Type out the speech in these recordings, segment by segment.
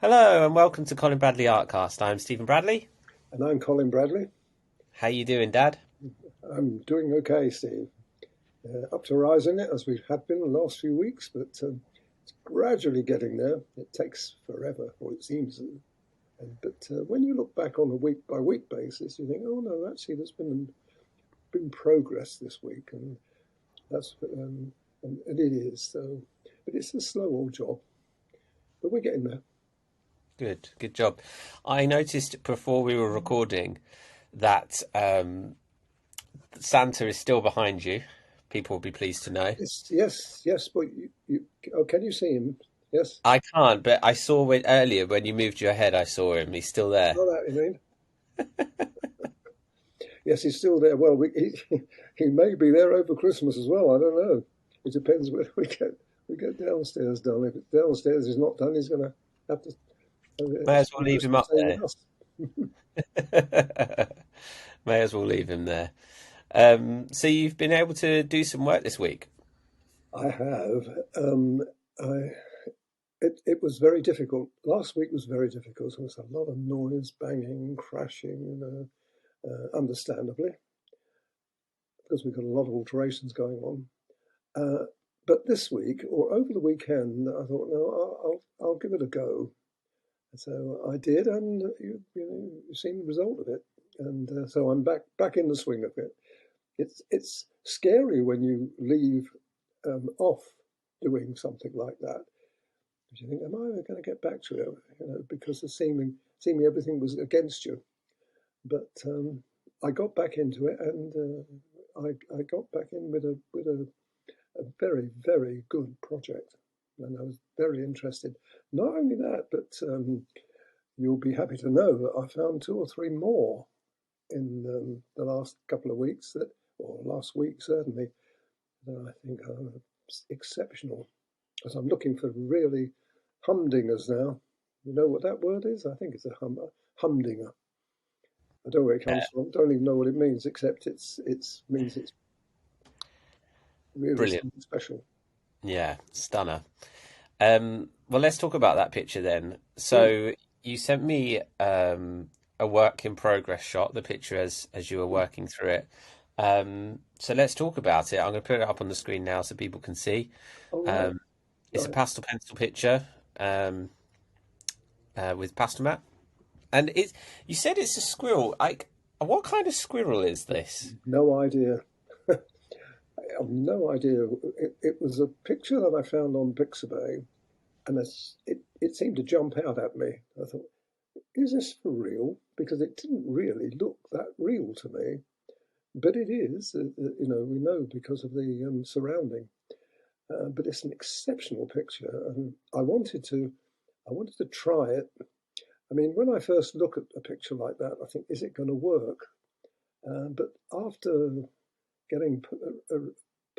Hello and welcome to Colin Bradley Artcast. I'm Stephen Bradley. And I'm Colin Bradley. How you doing, Dad? I'm doing okay, Steve. Up to rise in it as we have been the last few weeks, but it's gradually getting there. It takes forever, or it seems. But when you look back on a week by week basis, you think, oh no, actually, there's been progress this week, and that's and it is. So, but it's a slow old job, but we're getting there. Good job. I noticed before we were recording that Santa is still behind you. People will be pleased to know. Yes. But oh, can you see him? Yes. I can't, but I saw it earlier when you moved your head. I saw him. He's still there. Oh, that you mean? Yes, he's still there. Well, he may be there over Christmas as well. I don't know. It depends whether we get downstairs done. If it's downstairs is not done, he's going to have to May as well spend leave him Christmas up Day there. with us. May as well leave him there. So you've been able to do some work this week. I have. I it was very difficult. Last week was very difficult. There was a lot of noise, banging, crashing, understandably, because we've got a lot of alterations going on. Uh, but this week or over the weekend, I thought, no, I'll give it a go. So I did, and you've seen the result of it. And so I'm back in the swing of it. It's scary when you leave off doing something like that. Because you think, am I going to get back to it? Because seeming everything was against you. But I got back into it, and I got back in with a very, very good project. And I was very interested. Not only that, but you'll be happy to know that I found two or three more in the last couple of weeks or last week certainly, that I think are exceptional. As I'm looking for really humdingers now. You know what that word is? I think it's a humdinger. I don't know where it Yeah, comes from. Don't even know what it means, except it means it's really brilliant. something special. Yeah, stunner. Well, let's talk about that picture then. Mm. So you sent me a work in progress shot, the picture as you were working through it. So let's talk about it. I'm going to put it up on the screen now so people can see. All right, Um, it's a right. pastel pencil picture um, with pastel mat, and it's. You said it's a squirrel. Like, what kind of squirrel is this? No idea. I have no idea. It was a picture that I found on Pixabay, and it seemed to jump out at me. I thought, is this for real? Because it didn't really look that real to me, but it is. We know because of the surrounding. But it's an exceptional picture, and I wanted to try it. I mean, when I first look at a picture like that, I think, is it going to work? But after getting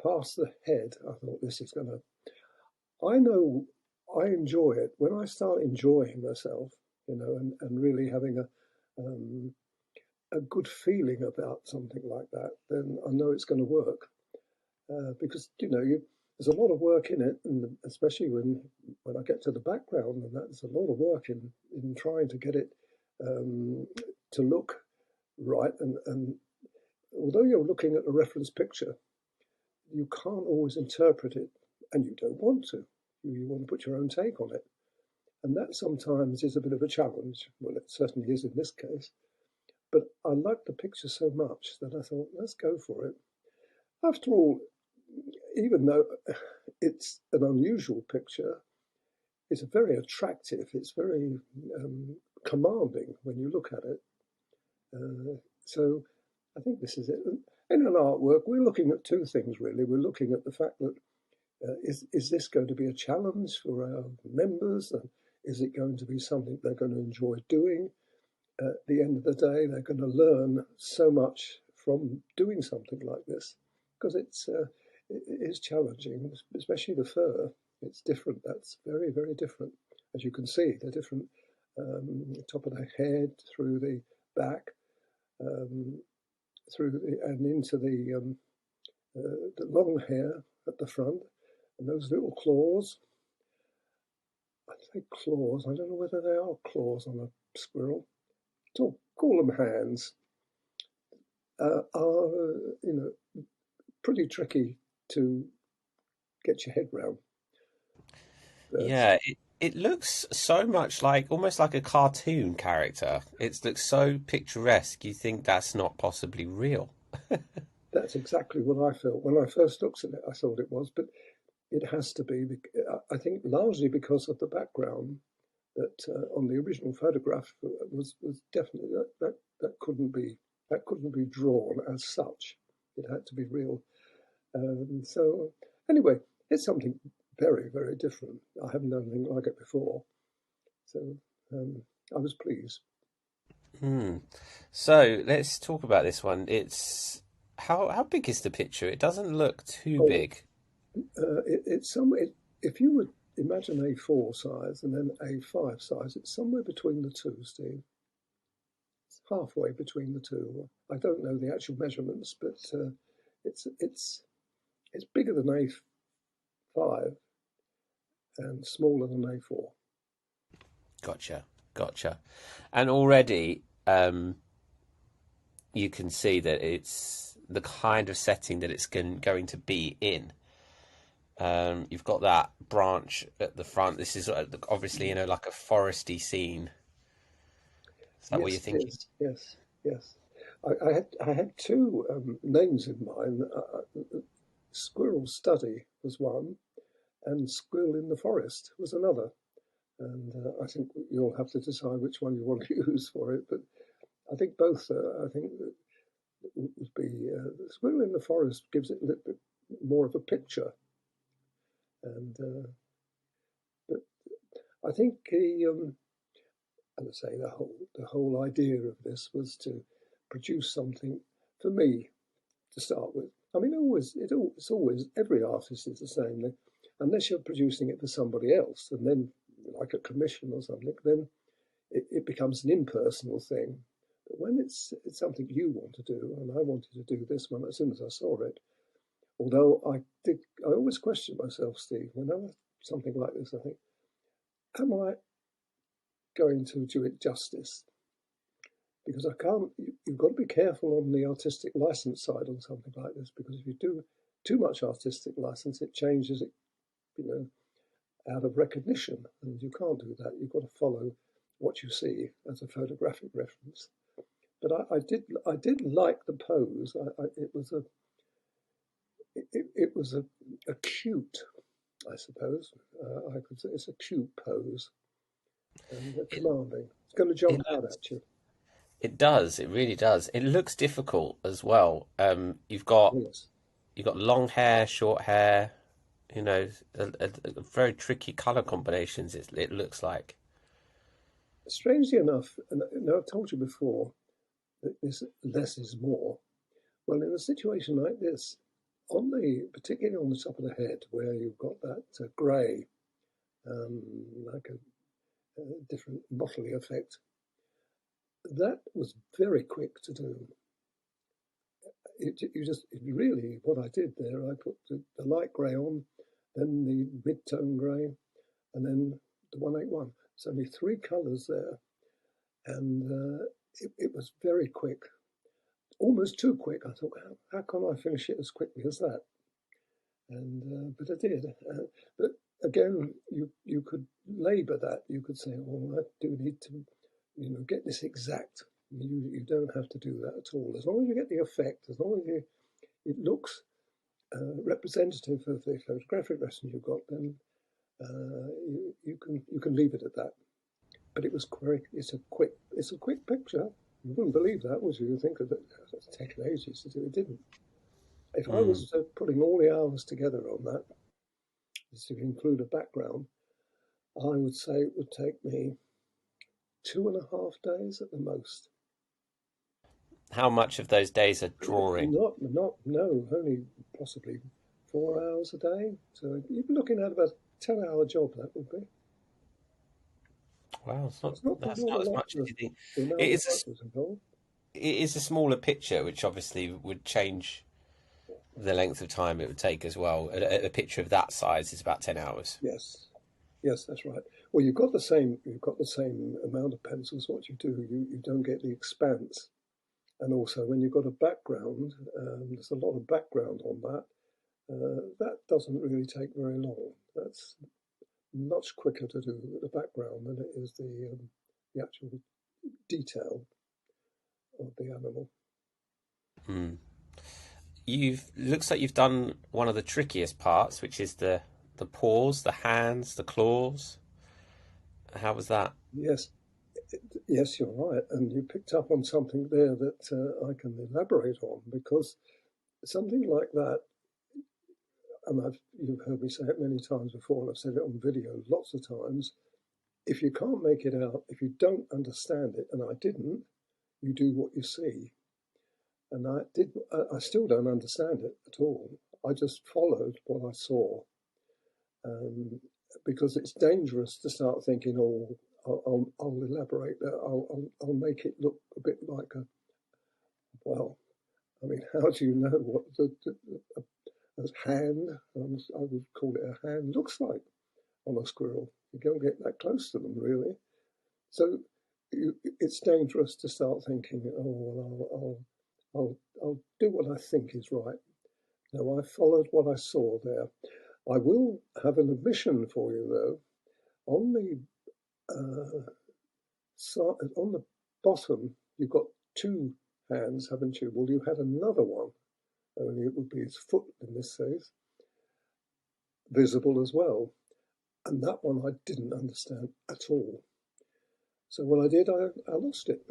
past the head, I thought this is going to. I know I enjoy it when I start enjoying myself, and really having a good feeling about something like that. Then I know it's going to work because there's a lot of work in it, and especially when I get to the background, and that's a lot of work in trying to get it um, to look right. And although you're looking at a reference picture, you can't always interpret it, and you don't want to. You want to put your own take on it, and that sometimes is a bit of a challenge. Well, it certainly is in this case. But I liked the picture so much that I thought, let's go for it. After all, even though it's an unusual picture, it's very attractive. It's very commanding when you look at it. So I think this is it. In an artwork, we're looking at two things really. We're looking at the fact that is this going to be a challenge for our members? And is it going to be something they're going to enjoy doing? At the end of the day, they're going to learn so much from doing something like this because it is challenging, especially the fur. It's different. That's very, very different. As you can see, they're different. Top of the head, through the back, um, and into the long hair at the front, and those little claws. I'd say claws. I don't know whether they are claws on a squirrel. Call them hands. Are pretty tricky to get your head round. Birds. Yeah, it looks so much like almost like a cartoon character. It looks so picturesque. You think that's not possibly real. That's exactly what I felt when I first looked at it. I thought it was, but it has to be. I think largely because of the background that on the original photograph was definitely that couldn't be drawn as such. It had to be real. So anyway, it's something very, very different. I haven't done anything like it before, so um, I was pleased. Hmm. So let's talk about this one. It's how big is the picture? It doesn't look too Oh, big. it's somewhere. If you would imagine A4 size and then A5 size, it's somewhere between the two, Steve. It's halfway between the two. I don't know the actual measurements, but it's it's bigger than A5 and smaller than A4. Gotcha, gotcha. And already, you can see that it's the kind of setting that it's going to be in. You've got that branch at the front. This is obviously, like a foresty scene. Is that what you're Yes, it thinking? is. Yes, yes. I had two names in mind. Squirrel Study was one, and Squirrel in the Forest was another. And I think you'll have to decide which one you want to use for it. But I think both. I think would be Squirrel in the Forest gives it a little bit more of a picture, and but I think as I say, the whole idea of this was to produce something for me to start with. I mean, it's always every artist is the same. Unless you're producing it for somebody else, and then like a commission or something, then it becomes an impersonal thing. But when it's something you want to do, and I wanted to do this one as soon as I saw it. Although I always question myself, Steve. Whenever something like this, I think, am I going to do it justice? Because I can't. You've got to be careful on the artistic license side on something like this, because if you do too much artistic license, it changes it, you know, out of recognition, and you can't do that. You've got to follow what you see as a photographic reference. But I did like the pose. It was a cute, I suppose. I could say it's a cute pose and It commanding. It's going to it jump out looks at you. it does. It really does. It looks difficult as well. You've got long hair, short hair. A very tricky color combinations. It looks like. Strangely enough, and I've told you before that this less is more. Well, in a situation like this, particularly on the top of the head, where you've got that grey, um, like a different motley effect, that was very quick to do. Really, what I did there, I put the light grey on, then the mid-tone grey, and then the 181. It's only three colours there, and it was very quick, almost too quick. I thought, how can I finish it as quickly as that? And but I did. But again, you could labour that. You could say, "Oh, I do need to, get this exact." You don't have to do that at all. As long as you get the effect, as long as it looks representative of the photographic lesson you've got, then you can leave it at that. But it was quick. It's a quick picture. You wouldn't believe that, would you? You think that it's taken ages to do. It didn't. If I Mm. was putting all the hours together on that, to include a background, I would say it would take me 2.5 days at the most. How much of those days are drawing? No, only possibly 4 hours a day. So you'd be looking at about a 10-hour job, that would be. Wow, that's Not a not as lot much for as you think. the It amount of is work that's involved. it is a smaller picture, which obviously would change the length of time it would take as well. A picture of that size is about 10 hours. Yes, yes, that's right. Well, you've got the same amount of pencils. What you do, you don't get the expanse. And also, when you've got a background, there's a lot of background on that. That doesn't really take very long. That's much quicker to do with the background than it is the actual detail of the animal. Mm. You've looks like you've done one of the trickiest parts, which is the paws, the hands, the claws. How was that? Yes, yes, you're right, and you picked up on something there that I can elaborate on because something like that, and you've heard me say it many times before, and I've said it on video lots of times. If you can't make it out, if you don't understand it, and I didn't, you do what you see. And I did. I still don't understand it at all. I just followed what I saw, um, because it's dangerous to start thinking, "Oh, I'll elaborate that. I'll make it look a bit like a." Well, I mean, how do you know what a hand? I would call it a hand looks like on a squirrel. You don't get that close to them, really. So it's dangerous to start thinking, "Oh, well, I'll do what I think is right." No, I followed what I saw there. I will have an admission for you, though. On the on the bottom, you've got two hands, haven't you? Well, you had another one, only it would be his foot in this case, visible as well. And that one I didn't understand at all. So what I did, I lost it.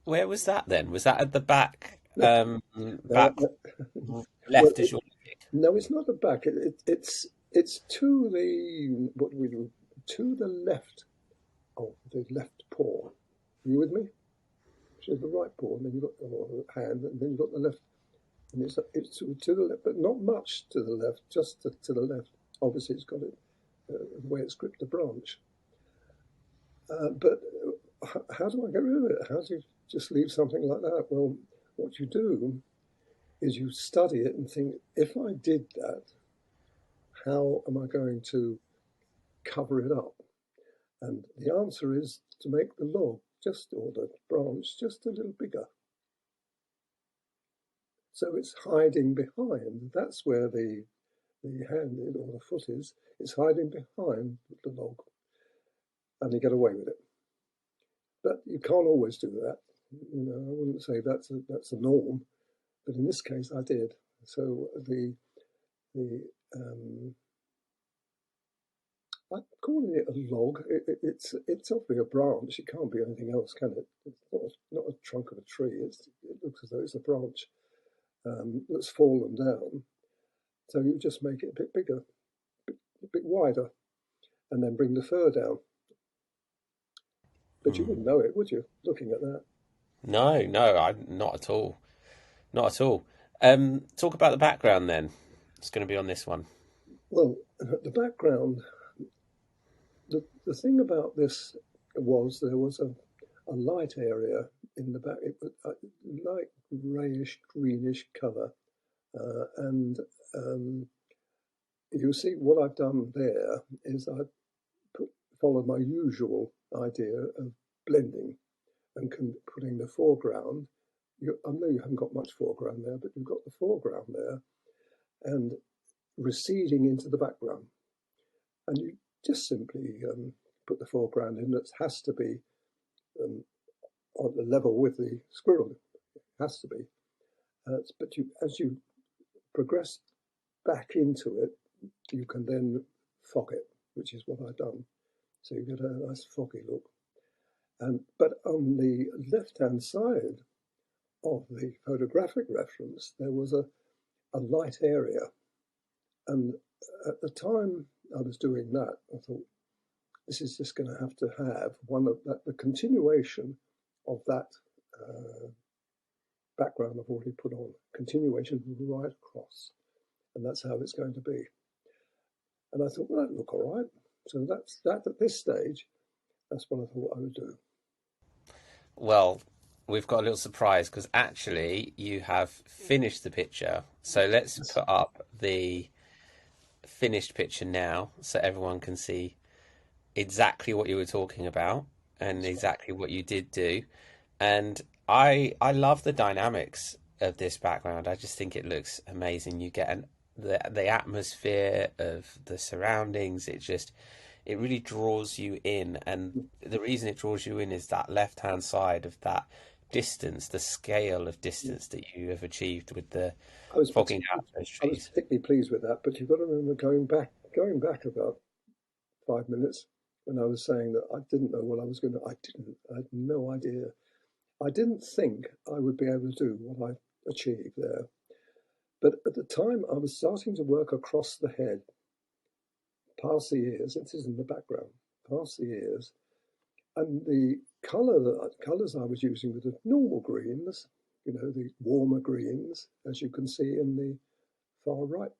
Where was that then? Was that at the back, Now, back well, left as you're looking? no, it's not the back. It's to the what do we do? To the left of the left paw. Are you with me? So the right paw, and then you've got the hand, and then you've got the left, and it's to the left, but not much to the left, just to the left. Obviously, it's got it the way it's gripped the branch. But how do I get rid of it? How do you just leave something like that? Well, what you do is you study it and think, if I did that, how am I going to cover it up? And the answer is to make the log or the branch just a little bigger. So it's hiding behind. That's where the hand or the foot is. It's hiding behind the log, and you get away with it. But you can't always do that. I wouldn't say that's a norm, but in this case, I did. So the I'm calling it a log. It's obviously a branch. It can't be anything else, can it? It's not a trunk of a tree. It looks as though it's a branch that's fallen down. So you just make it a bit bigger, a bit wider, and then bring the fur down. But you Mm. wouldn't know it, would you? Looking at that. No, no, I not at all. Not at all. Talk about the background then. It's going to be on this one. Well, the background. The thing about this was there was a light area in the back. It was a light greyish, greenish colour, and you see what I've done there is I followed my usual idea of blending and putting the foreground. I know you haven't got much foreground there, but you've got the foreground there and receding into the background. And you just simply put the foreground in that has to be um, on the level with the squirrel. It has to be. But as you progress back into it, you can then fog it, which is what I've done. So you get a nice foggy look. But on the left-hand side of the photographic reference, there was a light area. And at the time I was doing that, I thought, this is just going to have one of that, the continuation of that background I've already put on, continuation right across. And that's how it's going to be. And I thought, well, that look all right. So that's that at this stage. That's what I thought I would do. Well, we've got a little surprise because actually you have finished the picture. So let's Yes. put up the finished picture now so everyone can see exactly what you were talking about and That's exactly what you did do. And I love the dynamics of this background. I just think it looks amazing. You get the atmosphere of the surroundings. It really draws you in. And right. the reason it draws you in is that left hand side of that distance, the scale of distance that you have achieved with the I was fogging particularly out those I was trees. particularly pleased with that, but you've got to remember going back about 5 minutes when I was saying that I didn't know what I was going to. I had no idea. I didn't think I would be able to do what I achieved there. But at the time, I was starting to work across the head, past the ears. This is in the background, past the ears, and the colors I was using were the normal greens, the warmer greens, as you can see in the far right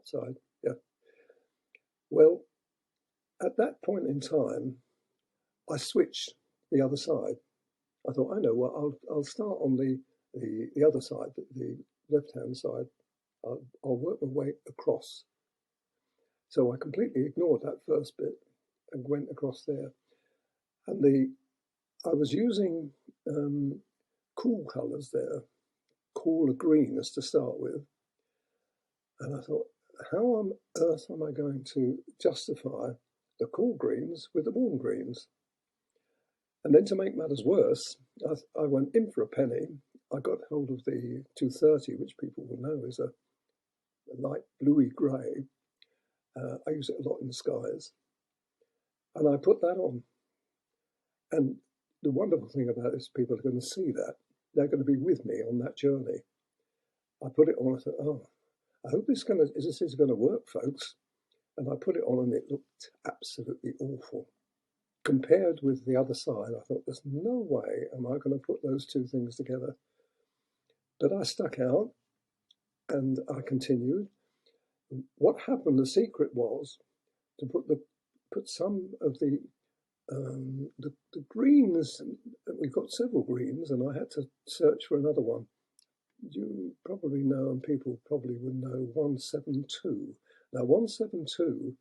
side. Yeah. Well, at that point in time, I switched the other side. I thought, I know what, I'll start on the other side, the left hand side. I'll work my way across. So I completely ignored that first bit and went across there. And I was using cool colours there, cooler greens to start with. And I thought, how on earth am I going to justify the cool greens with the warm greens? And then to make matters worse, I went in for a penny. I got hold of the 230, which people will know is a light bluey grey. I use it a lot in the skies. And I put that on. And the wonderful thing about it is people are going to see that. They're going to be with me on that journey. I put it on. I thought, oh, I hope this is going to work, folks. And I put it on and it looked absolutely awful. Compared with the other side, I thought, there's no way am I going to put those two things together. But I stuck out and I continued. What happened, the secret was to put some of the greens. We've got several greens, and I had to search for another one. You probably know, and people probably would know, 172. Now, 172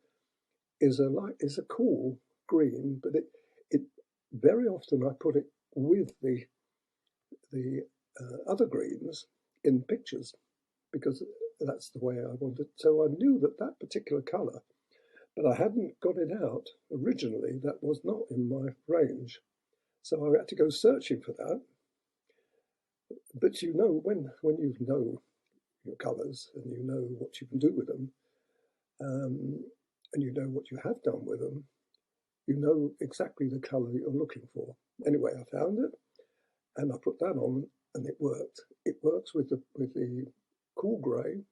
is a cool green, but it very often I put it with the other greens in pictures because that's the way I wanted. So I knew that that particular colour, but I hadn't got it out originally. That was not in my range. So I had to go searching for that. But when you know your colours and you know what you can do with them, um, and you know what you have done with them, you know exactly the colour you're looking for. Anyway, I found it and I put that on and it worked. It works with the cool grey,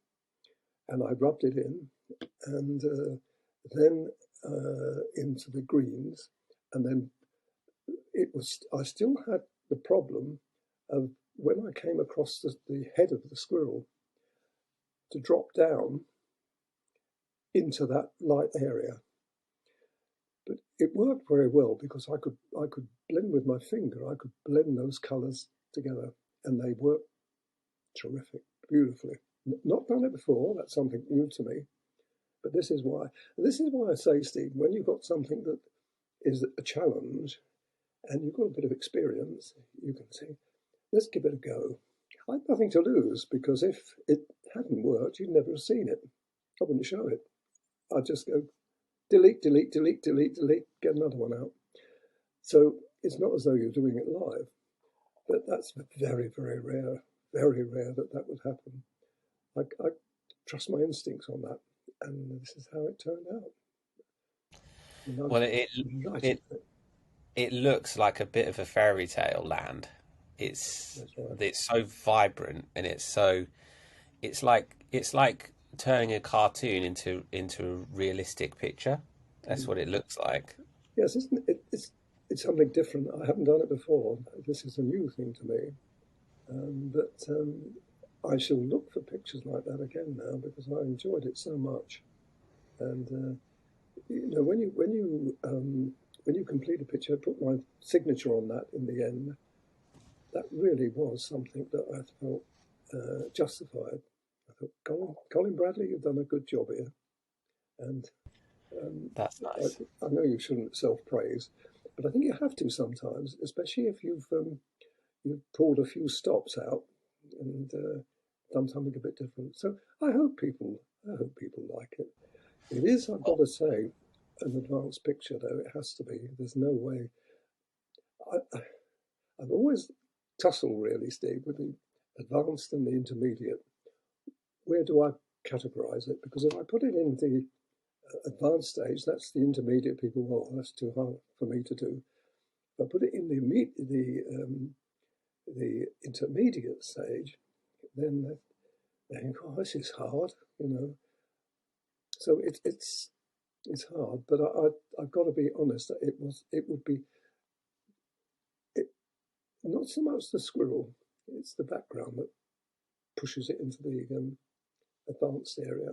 and I rubbed it in and then into the greens, and then I still had the problem of when I came across the head of the squirrel to drop down into that light area. But it worked very well because I could blend with my finger. I could blend those colours together, and they worked terrific, beautifully. Not done it before. That's something new to me. But this is why. This is why I say, Steve, when you've got something that is a challenge and you've got a bit of experience, you can say, let's give it a go. I had nothing to lose because if it hadn't worked, you'd never have seen it. I wouldn't show it. I'd just go delete, delete, delete, delete, delete, get another one out. So it's not as though you're doing it live, but that's very, very rare that that would happen. I trust my instincts on that, and this is how it turned out. And I Well, was delighted it with it. it looks like a bit of a fairy tale land. That's right. It's so vibrant and it's like turning a cartoon into a realistic picture. That's Mm. what it looks like. Yes, isn't it? It's something different. I haven't done it before. This is a new thing to me. But I shall look for pictures like that again now because I enjoyed it so much. And when you complete a picture, I put my signature on that in the end. That really was something that I felt justified. I thought, Colin Bradley, you've done a good job here. And That's nice. I know you shouldn't self-praise, but I think you have to sometimes, especially if you've pulled a few stops out and done something a bit different. So I hope people like it. It is, I've got Well, to say, an advanced picture though. It has to be. There's no way. I've always tussled really, Steve, with the advanced and the intermediate. Where do I categorize it? Because if I put it in the advanced stage, that's the intermediate people. Well, that's too hard for me to do. If I put it in the intermediate stage, then they think, oh, this is hard, you know. So it's hard, but I've got to be honest. That it would be it, not so much the squirrel, it's the background that pushes it into the advanced area,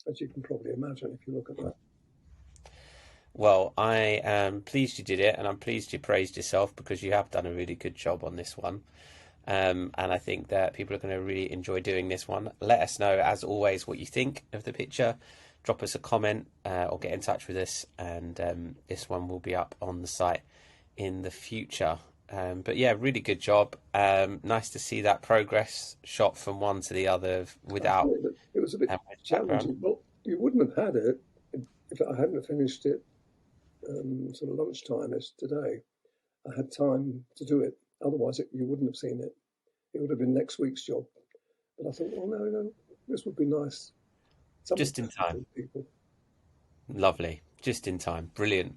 as you can probably imagine if you look at that. well, I am pleased you did it, and I'm pleased you praised yourself because you have done a really good job on this one. And I think that people are going to really enjoy doing this one. Let us know, as always, what you think of the picture. Drop us a comment or get in touch with us, and this one will be up on the site in the future. But yeah, really good job. Nice to see that progress shot from one to the other I without thought that it was a bit background. challenging. Well, you wouldn't have had it if I hadn't finished it sort of lunchtime as today. I had time to do it. Otherwise, you wouldn't have seen it. It would have been next week's job. But I thought, well, no, this would be nice. Something Just in different time. with people. Lovely. Just in time. Brilliant.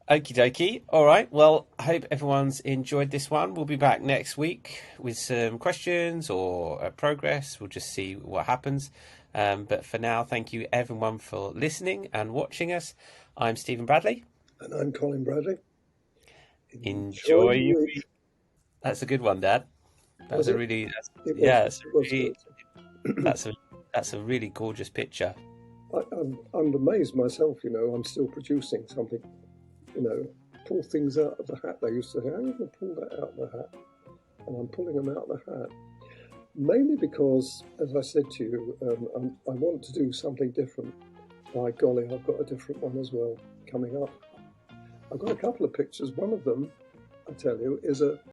Okie dokie. All right. Well, I hope everyone's enjoyed this one. We'll be back next week with some questions or progress. We'll just see what happens. But for now, thank you everyone for listening and watching us. I'm Stephen Bradley. And I'm Colin Bradley. Enjoy Enjoy your your week. week. That's a good one, Dad. That's Was a it? really, It was. yeah, It was good. that's a that's a really gorgeous picture. I'm amazed myself. You know, I'm still producing something. You know, pull things out of the hat. They used to say, "How are you going to pull that out of the hat?" And I'm pulling them out of the hat. Mainly because, as I said to you, I want to do something different. By golly, I've got a different one as well coming up. I've got a couple of pictures. One of them, I tell you, is a